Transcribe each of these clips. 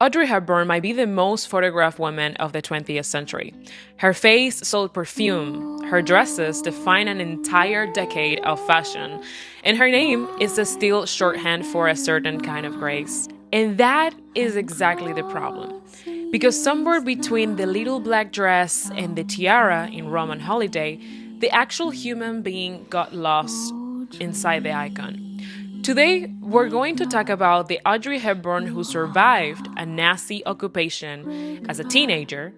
Audrey Hepburn might be the most photographed woman of the 20th century. Her face sold perfume, her dresses define an entire decade of fashion, and her name is a still shorthand for a certain kind of grace. And that is exactly the problem. Because somewhere between the little black dress and the tiara in Roman Holiday, the actual human being got lost inside the icon. Today, we're going to talk about the Audrey Hepburn who survived a Nazi occupation as a teenager,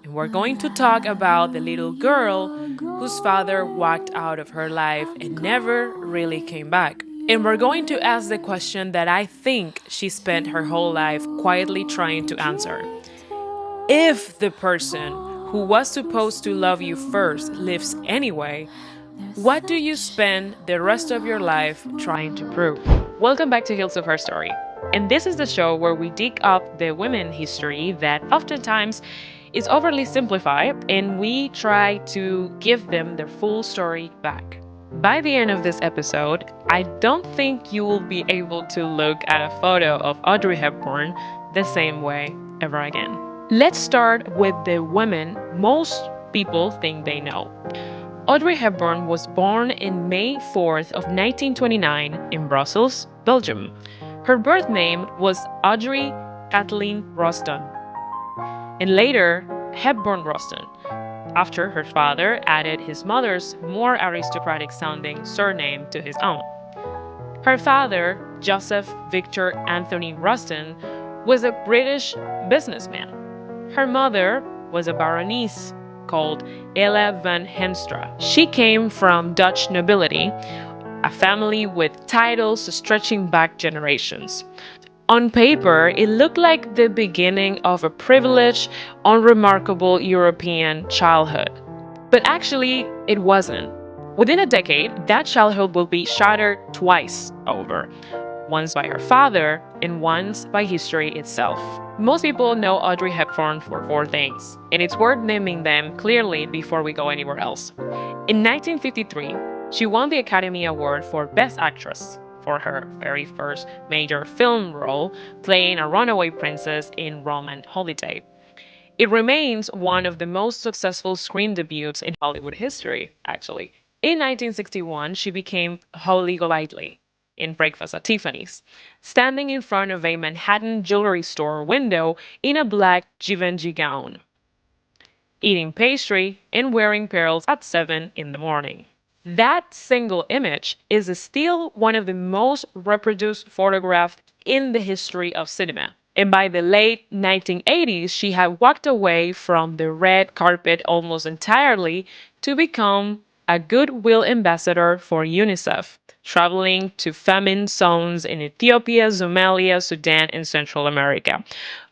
and we're going to talk about the little girl whose father walked out of her life and never really came back. And we're going to ask the question that I think she spent her whole life quietly trying to answer. If the person who was supposed to love you first lives anyway, what do you spend the rest of your life trying to prove? Welcome back to Hills of Her Story. And this is the show where we dig up the women history that oftentimes is overly simplified and we try to give them their full story back. By the end of this episode, I don't think you will be able to look at a photo of Audrey Hepburn the same way ever again. Let's start with the women most people think they know. Audrey Hepburn was born in May 4th of 1929 in Brussels, Belgium. Her birth name was Audrey Kathleen Roston, and later Hepburn Roston, after her father added his mother's more aristocratic-sounding surname to his own. Her father, Joseph Victor Anthony Roston, was a British businessman. Her mother was a baroness called Ella van Henstra. She came from Dutch nobility, a family with titles stretching back generations. On paper, it looked like the beginning of a privileged, unremarkable European childhood. But actually, it wasn't. Within a decade, that childhood will be shattered twice over, once by her father and once by history itself. Most people know Audrey Hepburn for four things, and it's worth naming them clearly before we go anywhere else. In 1953, she won the Academy Award for Best Actress for her very first major film role, playing a runaway princess in Roman Holiday. It remains one of the most successful screen debuts in Hollywood history, actually. In 1961, she became Holly Golightly in Breakfast at Tiffany's, standing in front of a Manhattan jewelry store window in a black Givenchy gown, eating pastry and wearing pearls at 7 in the morning. That single image is still one of the most reproduced photographs in the history of cinema. And by the late 1980s, she had walked away from the red carpet almost entirely to become a goodwill ambassador for UNICEF, traveling to famine zones in Ethiopia, Somalia, Sudan, and Central America.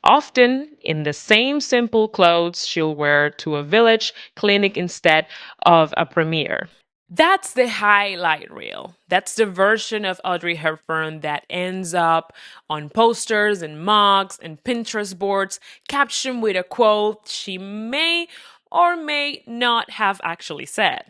Often in the same simple clothes she'll wear to a village clinic instead of a premiere. That's the highlight reel. That's the version of Audrey Hepburn that ends up on posters and mugs and Pinterest boards, captioned with a quote she may or may not have actually said.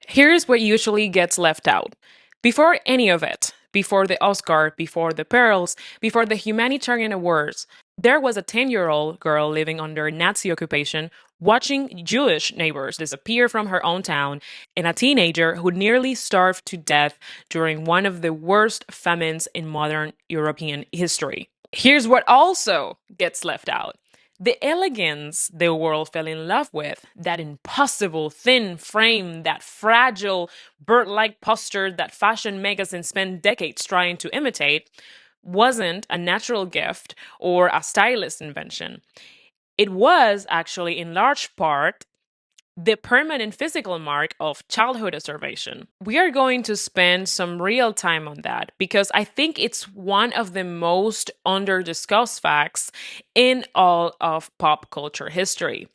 Here's what usually gets left out. Before any of it, before the Oscar, before the Pearls, before the humanitarian awards, there was a 10-year-old girl living under Nazi occupation watching Jewish neighbors disappear from her own town, and a teenager who nearly starved to death during one of the worst famines in modern European history. Here's what also gets left out. The elegance the world fell in love with, that impossible thin frame, that fragile bird-like posture that fashion magazines spent decades trying to imitate, wasn't a natural gift or a stylist invention. It was actually, in large part, the permanent physical mark of childhood observation. We are going to spend some real time on that because I think it's one of the most under-discussed facts in all of pop culture history.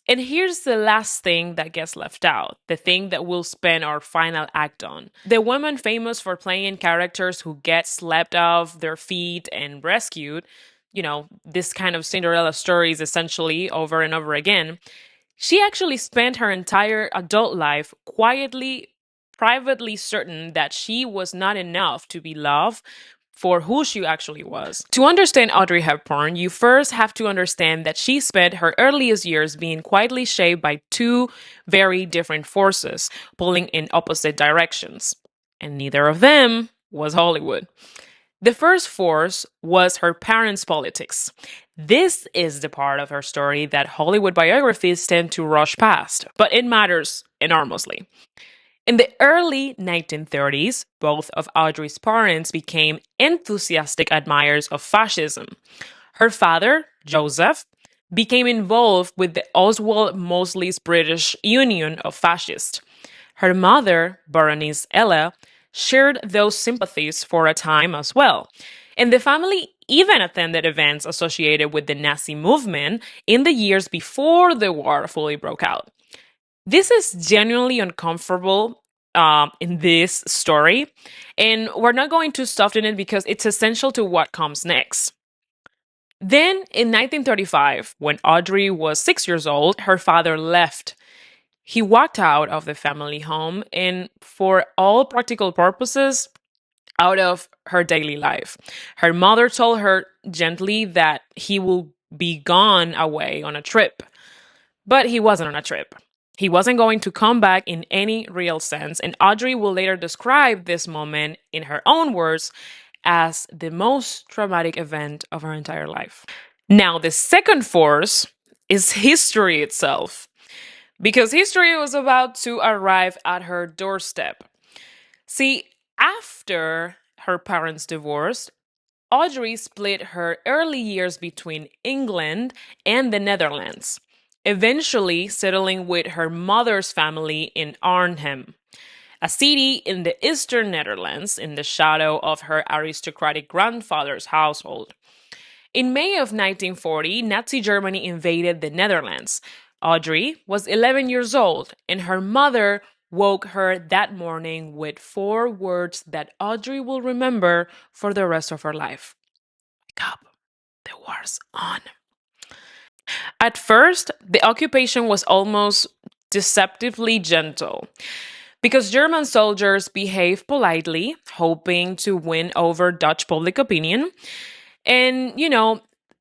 And here's the last thing that gets left out, the thing that we'll spend our final act on. The woman famous for playing characters who get slapped off their feet and rescued, this kind of Cinderella stories essentially over and over again. She actually spent her entire adult life quietly, privately certain that she was not enough to be loved for who she actually was. To understand Audrey Hepburn, you first have to understand that she spent her earliest years being quietly shaped by two very different forces pulling in opposite directions. And neither of them was Hollywood. The first force was her parents' politics. This is the part of her story that Hollywood biographies tend to rush past, but it matters enormously. In the early 1930s, both of Audrey's parents became enthusiastic admirers of fascism. Her father, Joseph, became involved with the Oswald Mosley's British Union of Fascists. Her mother, Baroness Ella, shared those sympathies for a time as well. And the family even attended events associated with the Nazi movement in the years before the war fully broke out. This is genuinely uncomfortable in this story, and we're not going to soften it because it's essential to what comes next. Then, in 1935, when Audrey was 6 years old, her father left. He walked out of the family home and, for all practical purposes, out of her daily life. Her mother told her gently that he will be gone away on a trip. But he wasn't on a trip. He wasn't going to come back in any real sense, and Audrey will later describe this moment in her own words as the most traumatic event of her entire life. Now, the second force is history itself, because history was about to arrive at her doorstep. See, after her parents divorced, Audrey split her early years between England and the Netherlands, eventually settling with her mother's family in Arnhem, a city in the eastern Netherlands in the shadow of her aristocratic grandfather's household. In May of 1940, Nazi Germany invaded the Netherlands. Audrey was 11 years old, and her mother woke her that morning with four words that Audrey will remember for the rest of her life. Wake up, the war's on. At first, the occupation was almost deceptively gentle because German soldiers behaved politely, hoping to win over Dutch public opinion. And,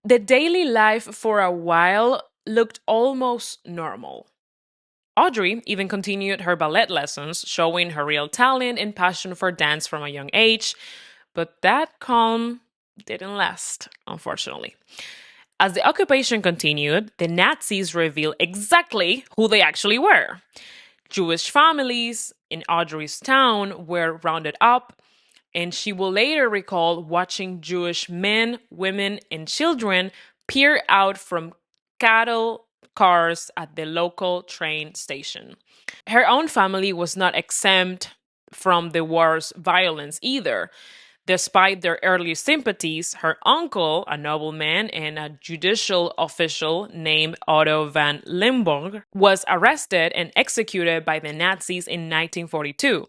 the daily life for a while looked almost normal. Audrey even continued her ballet lessons, showing her real talent and passion for dance from a young age, but that calm didn't last, unfortunately. As the occupation continued, the Nazis revealed exactly who they actually were. Jewish families in Audrey's town were rounded up, and she will later recall watching Jewish men, women, and children peer out from cattle cars at the local train station. Her own family was not exempt from the war's violence either. Despite their early sympathies, her uncle, a nobleman and a judicial official named Otto van Limburg, was arrested and executed by the Nazis in 1942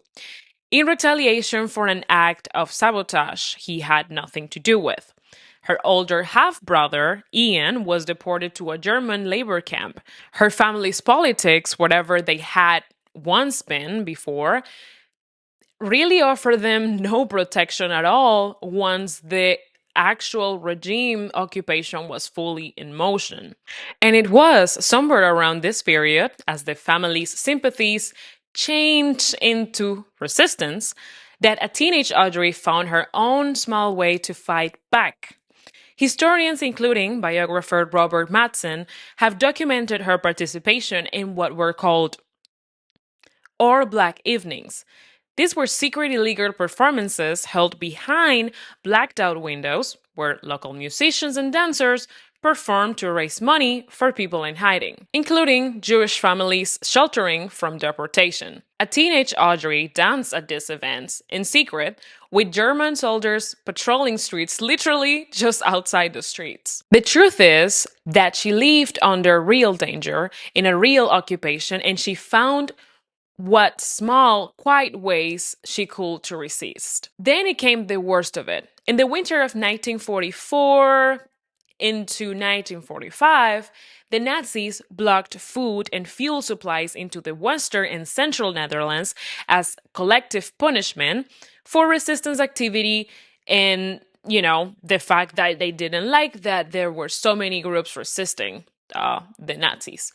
in retaliation for an act of sabotage he had nothing to do with. Her older half brother, Ian, was deported to a German labor camp. Her family's politics, whatever they had once been before, really offered them no protection at all once the actual regime occupation was fully in motion. And it was somewhere around this period, as the family's sympathies changed into resistance, that a teenage Audrey found her own small way to fight back. Historians, including biographer Robert Madsen, have documented her participation in what were called or Black Evenings. These were secret illegal performances held behind blacked out windows where local musicians and dancers performed to raise money for people in hiding, including Jewish families sheltering from deportation. A teenage Audrey danced at these events in secret with German soldiers patrolling streets literally just outside the streets. The truth is that she lived under real danger in a real occupation, and she found what small, quiet ways she could to resist. Then it came the worst of it. In the winter of 1944 into 1945, the Nazis blocked food and fuel supplies into the western and central Netherlands as collective punishment for resistance activity, and the fact that they didn't like that there were so many groups resisting the Nazis.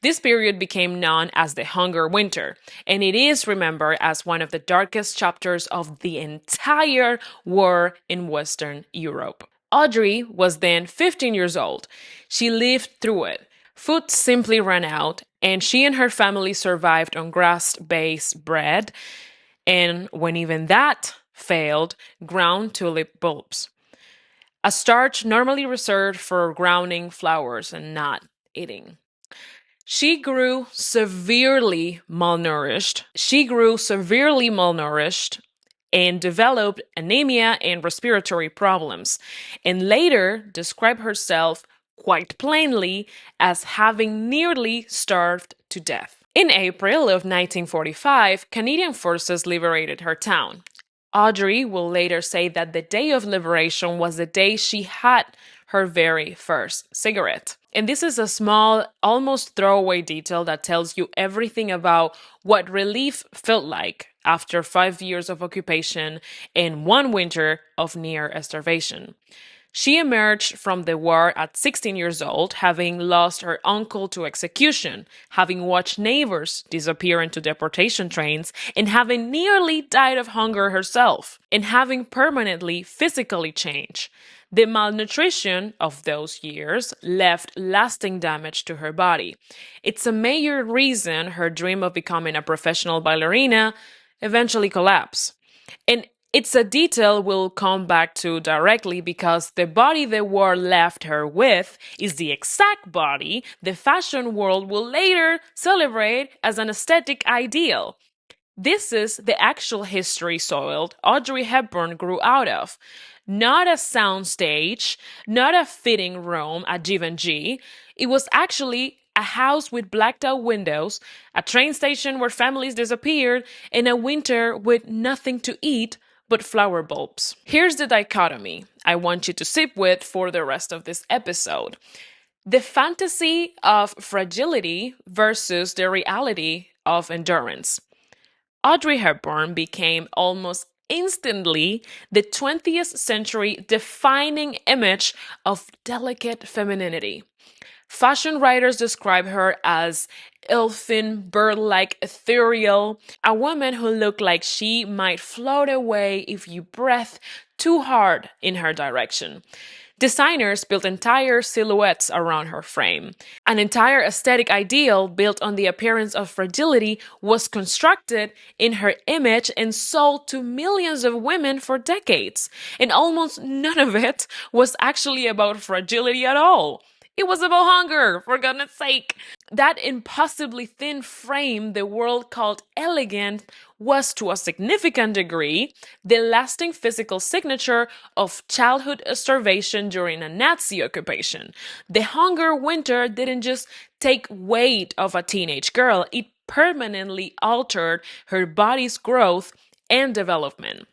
This period became known as the Hunger Winter, and it is remembered as one of the darkest chapters of the entire war in Western Europe. Audrey was then 15 years old. She lived through it. Food simply ran out, and she and her family survived on grass-based bread, and when even that failed, ground tulip bulbs, a starch normally reserved for grounding flours and not eating. She grew severely malnourished. And developed anemia and respiratory problems, and later described herself quite plainly as having nearly starved to death. In April of 1945, Canadian forces liberated her town. Audrey will later say that the day of liberation was the day she had her very first cigarette. And this is a small, almost throwaway detail that tells you everything about what relief felt like after 5 years of occupation and one winter of near starvation. She emerged from the war at 16 years old, having lost her uncle to execution, having watched neighbors disappear into deportation trains, and having nearly died of hunger herself, and having permanently physically changed. The malnutrition of those years left lasting damage to her body. It's a major reason her dream of becoming a professional ballerina eventually collapsed. And it's a detail we'll come back to directly because the body the war left her with is the exact body the fashion world will later celebrate as an aesthetic ideal. This is the actual history soiled Audrey Hepburn grew out of. Not a soundstage, not a fitting room at Givenchy. It was actually a house with blacked out windows, a train station where families disappeared, and a winter with nothing to eat but flower bulbs. Here's the dichotomy I want you to sit with for the rest of this episode. The fantasy of fragility versus the reality of endurance. Audrey Hepburn became almost instantly the 20th century defining image of delicate femininity. Fashion writers describe her as elfin, bird-like, ethereal, a woman who looked like she might float away if you breathed too hard in her direction. Designers built entire silhouettes around her frame. An entire aesthetic ideal built on the appearance of fragility was constructed in her image and sold to millions of women for decades. And almost none of it was actually about fragility at all. It was about hunger, for goodness sake. That impossibly thin frame the world called elegant was, to a significant degree, the lasting physical signature of childhood starvation during a Nazi occupation. The hunger winter didn't just take weight of a teenage girl, it permanently altered her body's growth and development.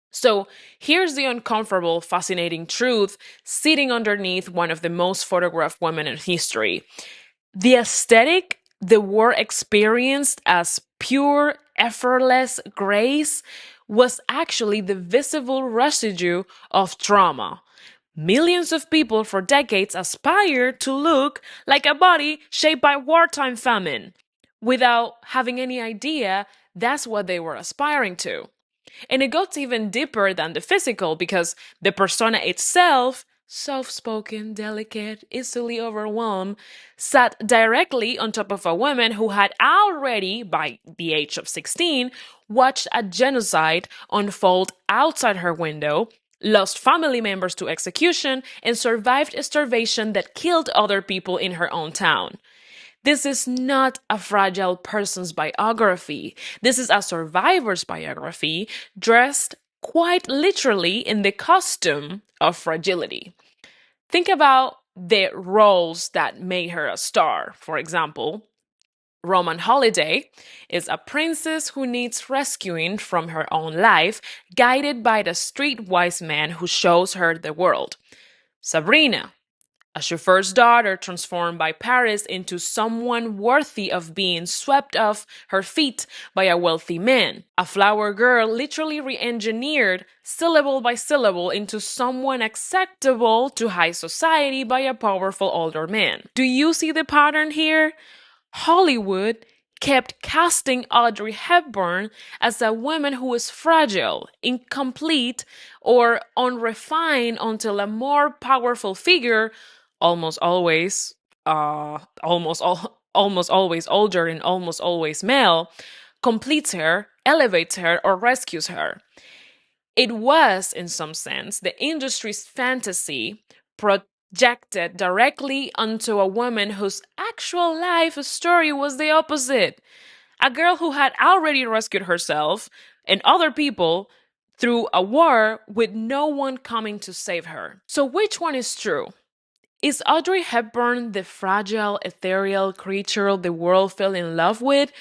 So here's the uncomfortable, fascinating truth sitting underneath one of the most photographed women in history. The aesthetic the war experienced as pure, effortless grace was actually the visible residue of trauma. Millions of people for decades aspired to look like a body shaped by wartime famine, without having any idea that's what they were aspiring to. And it goes even deeper than the physical because the persona itself, soft spoken, delicate, easily overwhelmed, sat directly on top of a woman who had already, by the age of 16, watched a genocide unfold outside her window, lost family members to execution, and survived a starvation that killed other people in her own town. This is not a fragile person's biography. This is a survivor's biography dressed quite literally in the costume of fragility. Think about the roles that made her a star. For example, Roman Holiday is a princess who needs rescuing from her own life, guided by the streetwise man who shows her the world. Sabrina, A chauffeur's daughter transformed by Paris into someone worthy of being swept off her feet by a wealthy man. A flower girl literally re engineered syllable by syllable into someone acceptable to high society by a powerful older man. Do you see the pattern here? Hollywood kept casting Audrey Hepburn as a woman who was fragile, incomplete, or unrefined until a more powerful figure, almost always, almost always older and almost always male, completes her, elevates her, or rescues her. It was, in some sense, the industry's fantasy projected directly onto a woman whose actual life story was the opposite. A girl who had already rescued herself and other people through a war with no one coming to save her. So, which one is true? Is Audrey Hepburn the fragile, ethereal creature the world fell in love with?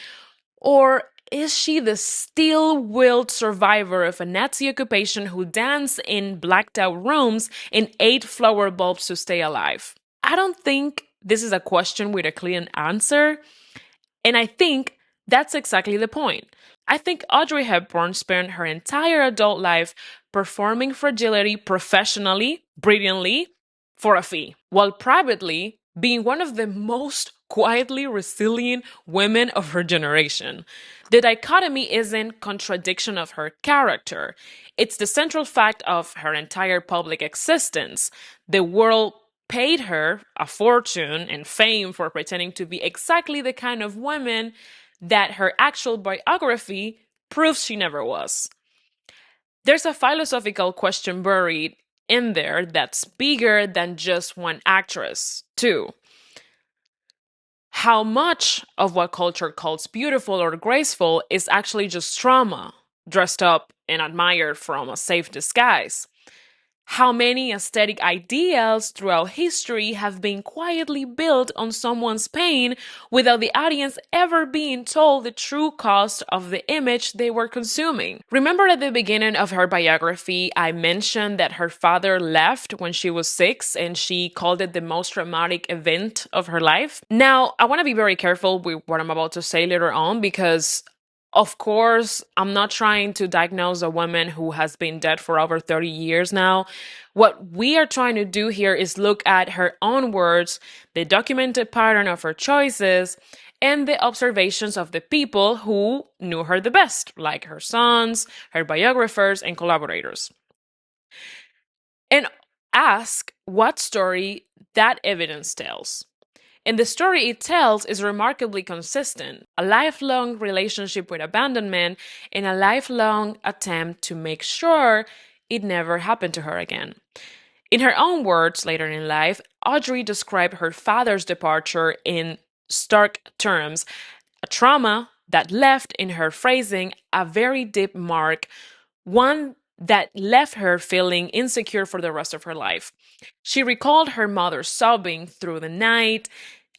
Or is she the steel-willed survivor of a Nazi occupation who danced in blacked-out rooms and ate flower bulbs to stay alive? I don't think this is a question with a clean answer, and I think that's exactly the point. I think Audrey Hepburn spent her entire adult life performing fragility professionally, brilliantly, for a fee, while privately being one of the most quietly resilient women of her generation. The dichotomy isn't contradiction of her character. It's the central fact of her entire public existence. The world paid her a fortune and fame for pretending to be exactly the kind of woman that her actual biography proves she never was. There's a philosophical question buried in there that's bigger than just one actress, too. How much of what culture calls beautiful or graceful is actually just trauma, dressed up and admired from a safe disguise? How many aesthetic ideals throughout history have been quietly built on someone's pain without the audience ever being told the true cost of the image they were consuming? Remember at the beginning of her biography, I mentioned that her father left when she was 6 and she called it the most traumatic event of her life? Now, I want to be very careful with what I'm about to say later on because of course, I'm not trying to diagnose a woman who has been dead for over 30 years now. What we are trying to do here is look at her own words, the documented pattern of her choices, and the observations of the people who knew her the best, like her sons, her biographers, and collaborators. And ask what story that evidence tells. And the story it tells is remarkably consistent: a lifelong relationship with abandonment and a lifelong attempt to make sure it never happened to her again. In her own words later in life, Audrey described her father's departure in stark terms, a trauma that left, in her phrasing, a very deep mark, one that left her feeling insecure for the rest of her life. She recalled her mother sobbing through the night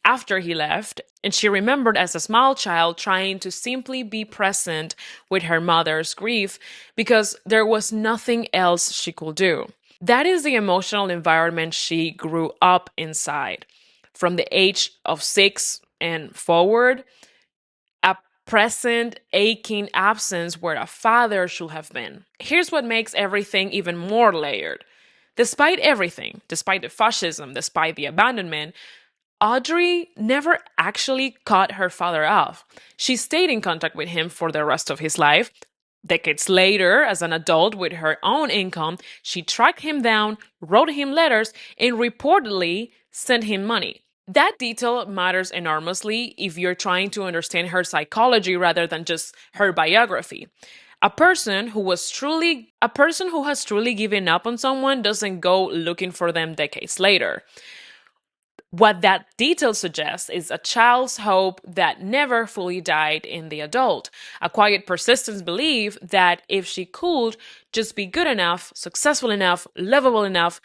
after he left, and she remembered as a small child trying to simply be present with her mother's grief because there was nothing else she could do. That is the emotional environment she grew up inside. From the age of 6 and forward, a present aching absence where a father should have been. Here's what makes everything even more layered. Despite everything, despite the fascism, despite the abandonment, Audrey never actually cut her father off. She stayed in contact with him for the rest of his life. Decades later, as an adult with her own income, she tracked him down, wrote him letters, and reportedly sent him money. That detail matters enormously if you're trying to understand her psychology rather than just her biography. A person who has truly given up on someone doesn't go looking for them decades later. What that detail suggests is a child's hope that never fully died in the adult, a quiet persistence belief that if she could just be good enough, successful enough, lovable enough,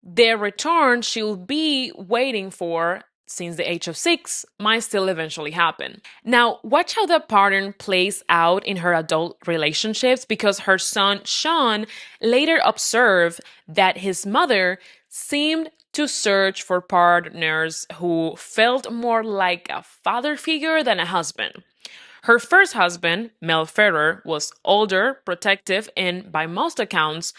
the return she'll be waiting for since the age of 6 might still eventually happen. Now, watch how that pattern plays out in her adult relationships because her son, Sean, later observed that his mother seemed to search for partners who felt more like a father figure than a husband. Her first husband, Mel Ferrer, was older, protective, and by most accounts,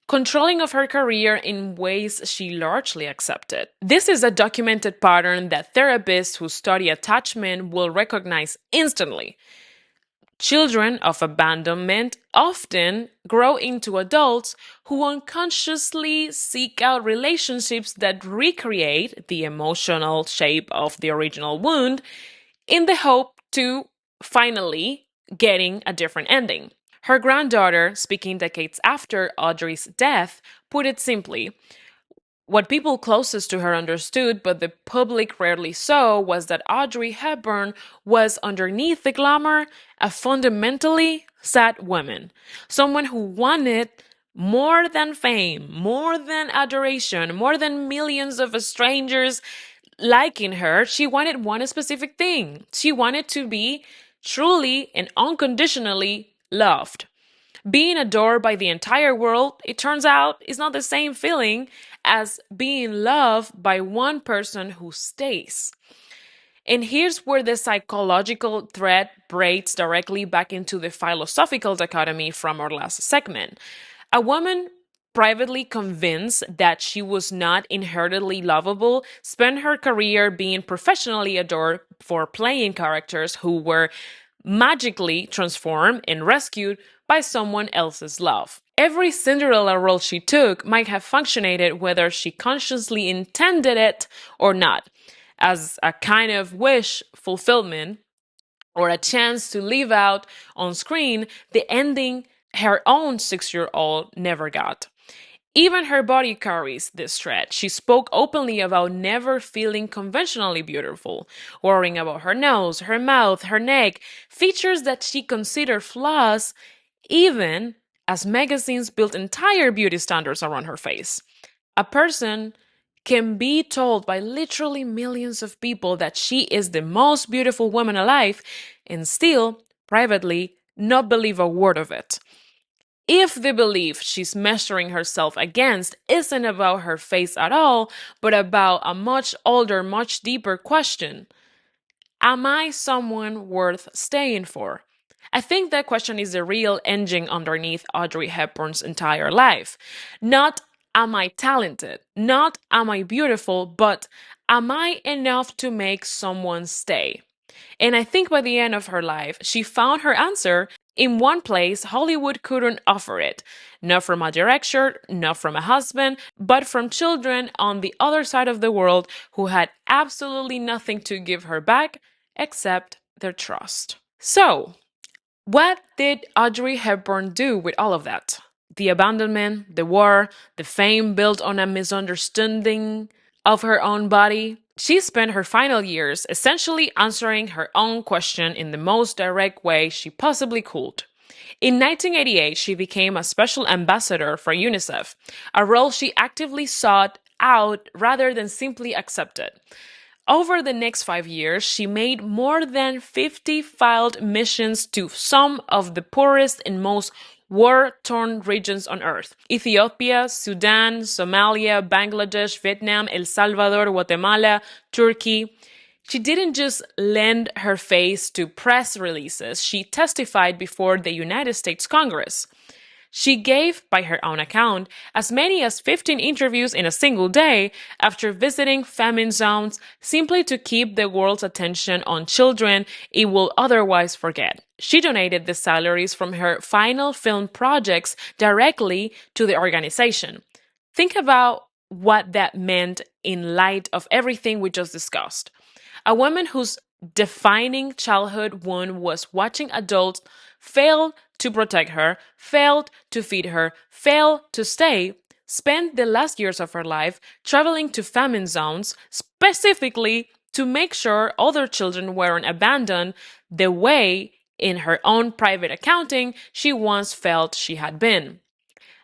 controlling of her career in ways she largely accepted. This is a documented pattern that therapists who study attachment will recognize instantly. Children of abandonment often grow into adults who unconsciously seek out relationships that recreate the emotional shape of the original wound in the hope to finally getting a different ending. Her granddaughter, speaking decades after Audrey's death, put it simply: what people closest to her understood, but the public rarely saw, was that Audrey Hepburn was, underneath the glamour, a fundamentally sad woman. Someone who wanted more than fame, more than adoration, more than millions of strangers liking her. She wanted one specific thing. She wanted to be truly and unconditionally loved. Being adored by the entire world, it turns out, is not the same feeling as being loved by one person who stays. And here's where the psychological thread breaks directly back into the philosophical dichotomy from our last segment. A woman privately convinced that she was not inherently lovable spent her career being professionally adored for playing characters who were magically transformed and rescued by someone else's love. Every Cinderella role she took might have functioned whether she consciously intended it or not, as a kind of wish fulfillment or a chance to live out on screen the ending her own 6-year-old never got. Even her body carries this thread. She spoke openly about never feeling conventionally beautiful, worrying about her nose, her mouth, her neck, features that she considered flaws, even as magazines built entire beauty standards around her face. A person can be told by literally millions of people that she is the most beautiful woman alive and still, privately, not believe a word of it. If the belief she's measuring herself against isn't about her face at all, but about a much older, much deeper question: am I someone worth staying for? I think that question is the real engine underneath Audrey Hepburn's entire life. Not am I talented, not am I beautiful, but am I enough to make someone stay? And I think by the end of her life, she found her answer in one place Hollywood couldn't offer it. Not from a director, not from a husband, but from children on the other side of the world who had absolutely nothing to give her back except their trust. So, what did Audrey Hepburn do with all of that? The abandonment, the war, the fame built on a misunderstanding of her own body. She spent her final years essentially answering her own question in the most direct way she possibly could. In 1988, she became a special ambassador for UNICEF, a role she actively sought out rather than simply accepted. Over the next 5 years, she made more than 50 filed missions to some of the poorest and most war-torn regions on earth: Ethiopia, Sudan, Somalia, Bangladesh, Vietnam, El Salvador, Guatemala, Turkey. She didn't just lend her face to press releases, she testified before the United States Congress. She gave, by her own account, as many as 15 interviews in a single day after visiting famine zones simply to keep the world's attention on children it will otherwise forget. She donated the salaries from her final film projects directly to the organization. Think about what that meant in light of everything we just discussed. A woman whose defining childhood wound was watching adults fail to protect her, failed to feed her, failed to stay, spent the last years of her life traveling to famine zones specifically to make sure other children weren't abandoned the way, in her own private accounting, she once felt she had been.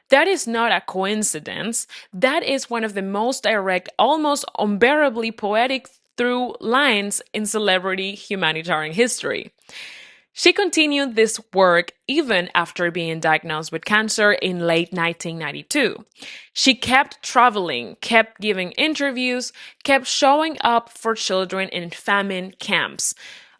That is not a coincidence. That is one of the most direct, almost unbearably poetic through lines in celebrity humanitarian history. She continued this work even after being diagnosed with cancer in late 1992. She kept traveling, kept giving interviews, kept showing up for children in famine camps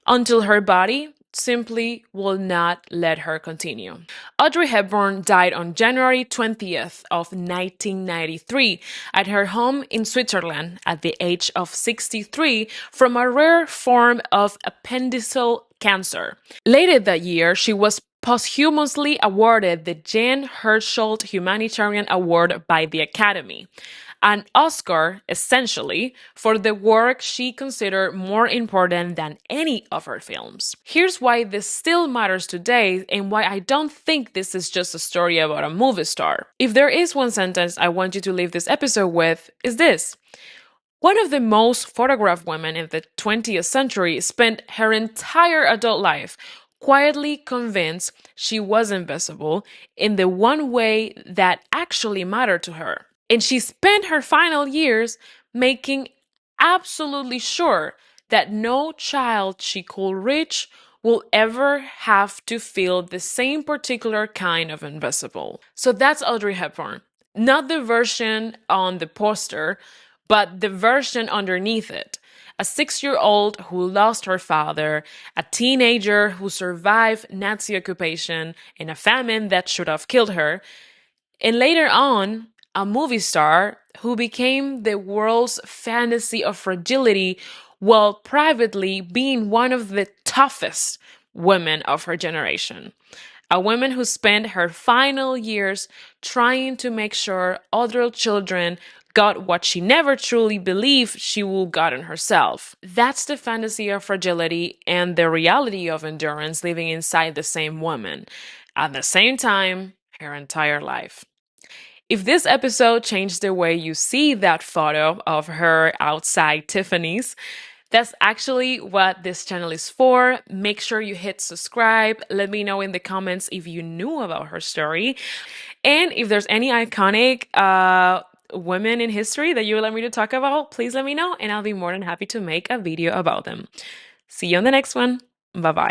until her body simply will not let her continue. Audrey Hepburn died on January 20th of 1993 at her home in Switzerland at the age of 63 from a rare form of appendiceal cancer. Later that year, she was posthumously awarded the Jean Herschel Humanitarian Award by the Academy, an Oscar, essentially, for the work she considered more important than any of her films. Here's why this still matters today and why I don't think this is just a story about a movie star. If there is one sentence I want you to leave this episode with, is this. One of the most photographed women in the 20th century spent her entire adult life quietly convinced she was invisible in the one way that actually mattered to her. And she spent her final years making absolutely sure that no child she could reach will ever have to feel the same particular kind of invisible. So that's Audrey Hepburn. Not the version on the poster, but the version underneath it. A 6-year-old who lost her father, a teenager who survived Nazi occupation and a famine that should have killed her, and later on, a movie star who became the world's fantasy of fragility while privately being one of the toughest women of her generation. A woman who spent her final years trying to make sure other children got what she never truly believed she would gotten herself. That's the fantasy of fragility and the reality of endurance living inside the same woman. At the same time, her entire life. If this episode changed the way you see that photo of her outside Tiffany's, that's actually what this channel is for. Make sure you hit subscribe. Let me know in the comments if you knew about her story. And if there's any iconic women in history that you would like me to talk about, please let me know and I'll be more than happy to make a video about them. See you on the next one. Bye-bye.